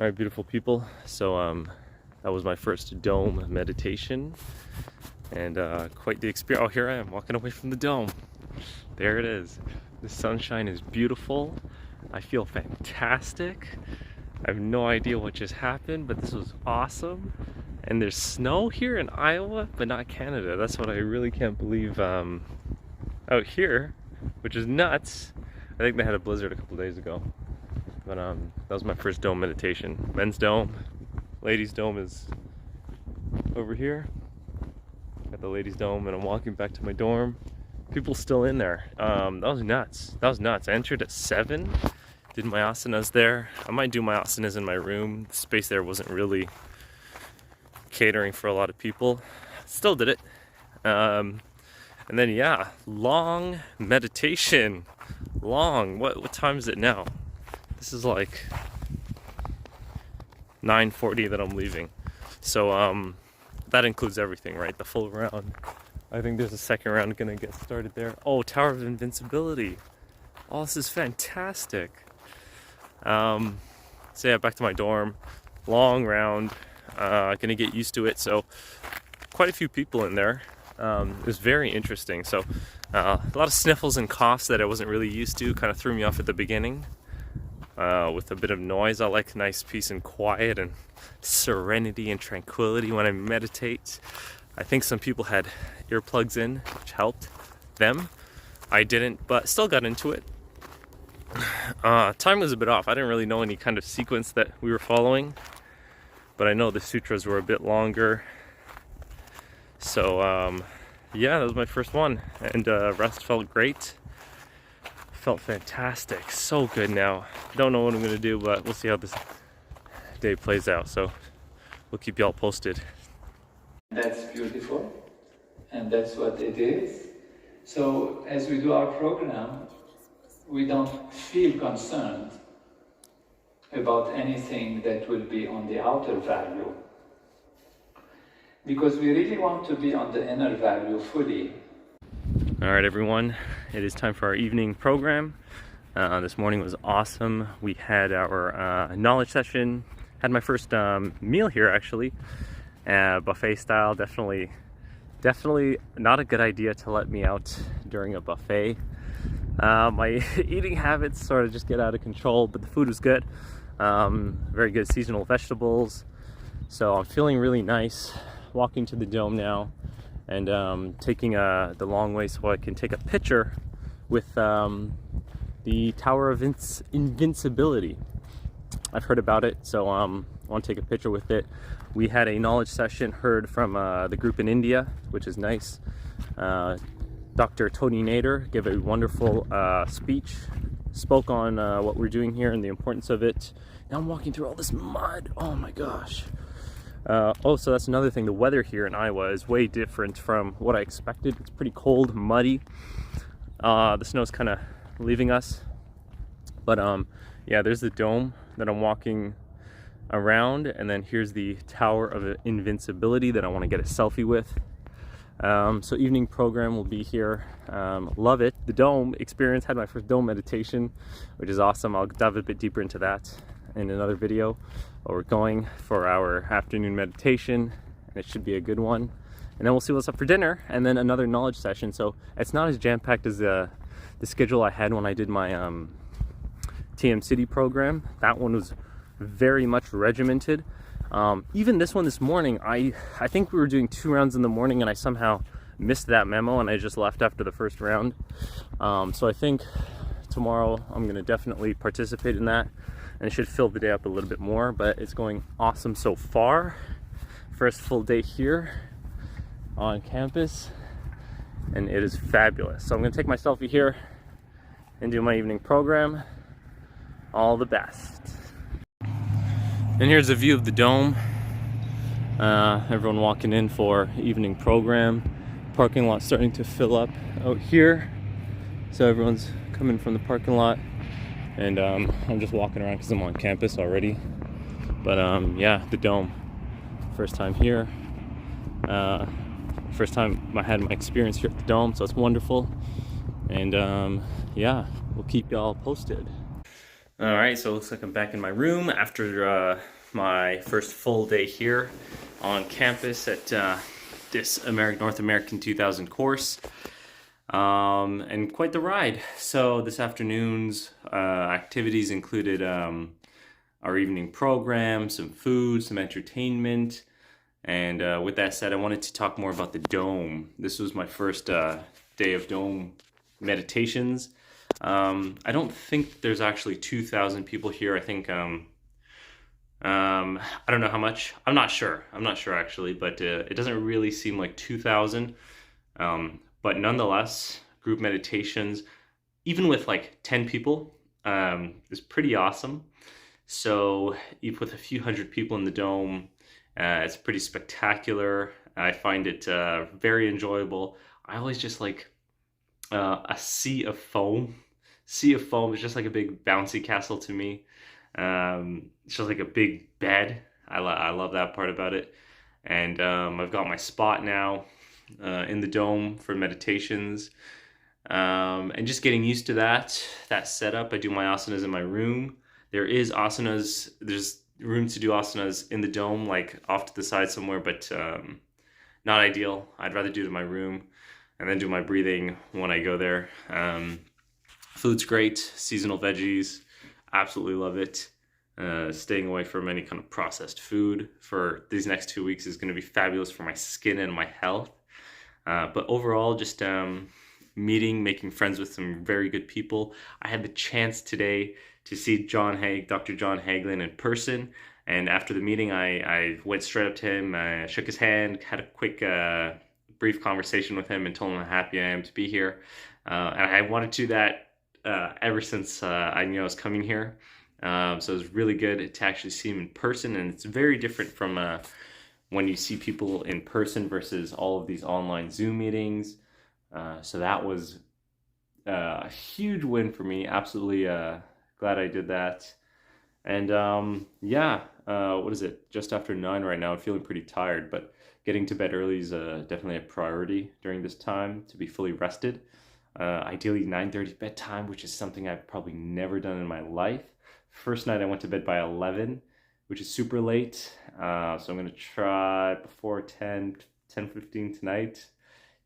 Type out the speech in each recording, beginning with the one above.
All right, beautiful people. So that was my first dome meditation, and quite the experience. Oh, here I am walking away from the dome. There it is. The sunshine is beautiful. I feel fantastic. I have no idea what just happened, but this was awesome. And there's snow here in Iowa, but not Canada. That's what I really can't believe out here, which is nuts. I think they had a blizzard a couple days ago. But that was my first dome meditation. Men's dome, ladies' dome is over here. Got the ladies' dome, and I'm walking back to my dorm. People still in there. That was nuts. That was nuts. I entered at 7. Did my asanas there. I might do my asanas in my room. The space there wasn't really catering for a lot of people. Still did it. And then yeah, long meditation. Long. What time is it now? This is like 9:40 that I'm leaving. So that includes everything, right? The full round. I think there's a second round gonna get started there. Oh, Tower of Invincibility. Oh, this is fantastic. So yeah, back to my dorm. Long round. Gonna get used to it. So quite a few people in there. It was very interesting. So a lot of sniffles and coughs that I wasn't really used to. Kind of threw me off at the beginning. With a bit of noise. I like nice peace and quiet and serenity and tranquility when I meditate. I think some people had earplugs in, which helped them. I didn't, but still got into it. Time was a bit off. I didn't really know any kind of sequence that we were following, but I know the sutras were a bit longer. So yeah, that was my first one, and rest felt great. Felt fantastic. So good now. Don't know what I'm gonna do, but we'll see how this day plays out. So we'll keep y'all posted. That's beautiful, and that's what it is. So as we do our program, we don't feel concerned about anything that will be on the outer value, because we really want to be on the inner value fully. All right, everyone, it is time for our evening program. This morning was awesome. We had our knowledge session. Had my first meal here, actually. Buffet style. Definitely not a good idea to let me out during a buffet. My eating habits sort of just get out of control, but the food was good. Very good seasonal vegetables. So I'm feeling really nice. Walking to the dome now, and taking the long way so I can take a picture with the Tower of Invincibility. I've heard about it, so I want to take a picture with it. We had a knowledge session, heard from the group in India, which is nice. Dr. Tony Nader gave a wonderful speech, spoke on what we're doing here and the importance of it. Now I'm walking through all this mud. Oh my gosh. Oh, so that's another thing. The weather here in Iowa is way different from what I expected. It's pretty cold, muddy. The snow's kind of leaving us. But yeah, there's the dome that I'm walking around, and then here's the Tower of Invincibility that I want to get a selfie with. So evening program will be here. Love it. The dome experience, had my first dome meditation, which is awesome. I'll dive a bit deeper into that in another video. But we're going for our afternoon meditation, and it should be a good one. And then we'll see what's up for dinner, and then another knowledge session. So it's not as jam-packed as the schedule I had when I did my TM City program. That one was very much regimented. Even this one this morning, I think we were doing 2 rounds in the morning, and I somehow missed that memo, and I just left after the first round. So I think tomorrow I'm going to definitely participate in that, and it should fill the day up a little bit more. But it's going awesome so far. First full day here on campus, and it is fabulous. So I'm going to take my selfie here and do my evening program. All the best. And here's a view of the dome. Everyone walking in for evening program. Parking lot starting to fill up out here. So everyone's coming from the parking lot. And I'm just walking around because I'm on campus already. But yeah, the dome. First time here. First time I had my experience here at the dome, so it's wonderful. And yeah, we'll keep y'all posted. All right, so it looks like I'm back in my room after my first full day here on campus at this North American 2000 course. And quite the ride. So this afternoon's activities included our evening program, some food, some entertainment. And with that said, I wanted to talk more about the Dome. This was my first day of Dome meditations. I don't think there's actually 2,000 people here. I think, I don't know how much. I'm not sure actually, but it doesn't really seem like 2,000. But nonetheless, group meditations, even with like 10 people, is pretty awesome. So even with a few hundred people in the Dome, it's pretty spectacular. I find it very enjoyable. I always just like a sea of foam. Sea of foam is just like a big bouncy castle to me. It's just like a big bed. I love that part about it. And I've got my spot now in the Dome for meditations. And just getting used to that setup. I do my asanas in my room. There's room to do asanas in the Dome, like off to the side somewhere, but not ideal. I'd rather do it in my room and then do my breathing when I go there. Food's great, seasonal veggies, absolutely love it. Staying away from any kind of processed food for these next 2 weeks is going to be fabulous for my skin and my health. But overall, just making friends with some very good people. I had the chance today to see Dr. John Hagelin in person. And after the meeting, I went straight up to him, shook his hand, had a quick, brief conversation with him and told him how happy I am to be here. And I wanted to do that ever since I knew I was coming here. So it was really good to actually see him in person. And it's very different from when you see people in person versus all of these online Zoom meetings. So that was a huge win for me. Absolutely glad I did that. And what is it? Just after 9 right now. I'm feeling pretty tired, but getting to bed early is definitely a priority during this time to be fully rested. Ideally 9:30 bedtime, which is something I've probably never done in my life. First night I went to bed by 11, which is super late. So I'm going to try before 10:15 tonight.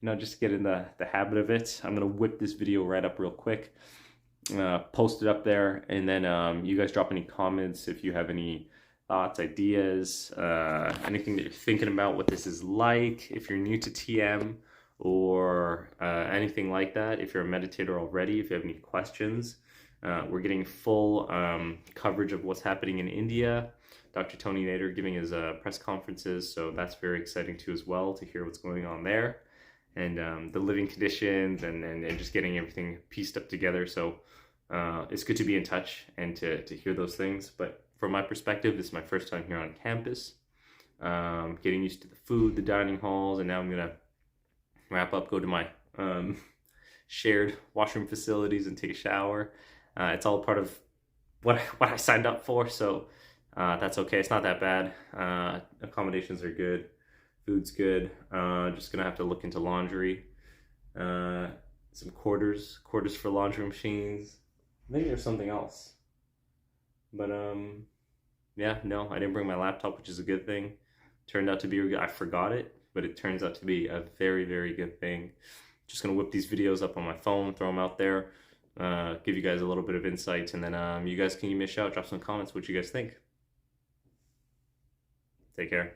Just to get in the habit of it. I'm going to whip this video right up real quick. Post it up there, and then you guys drop any comments if you have any thoughts, ideas, anything that you're thinking about, what this is like, if you're new to TM or anything like that, if you're a meditator already, if you have any questions. We're getting full coverage of what's happening in India. Dr. Tony Nader giving his press conferences, so that's very exciting too as well, to hear what's going on there. And the living conditions and just getting everything pieced up together. So it's good to be in touch and to hear those things. But from my perspective, this is my first time here on campus. Getting used to the food, the dining halls, and now I'm going to wrap up, go to my shared washroom facilities and take a shower. It's all part of what I signed up for, so that's okay. It's not that bad. Accommodations are good. Food's good. Just gonna have to look into laundry. Some quarters for laundry machines. Maybe there's something else. But yeah, no, I didn't bring my laptop, which is a good thing. Turned out to be, I forgot it, but it turns out to be a very, very good thing. Just gonna whip these videos up on my phone, throw them out there, give you guys a little bit of insight, and then you guys can give me a shout, drop some comments, what you guys think. Take care.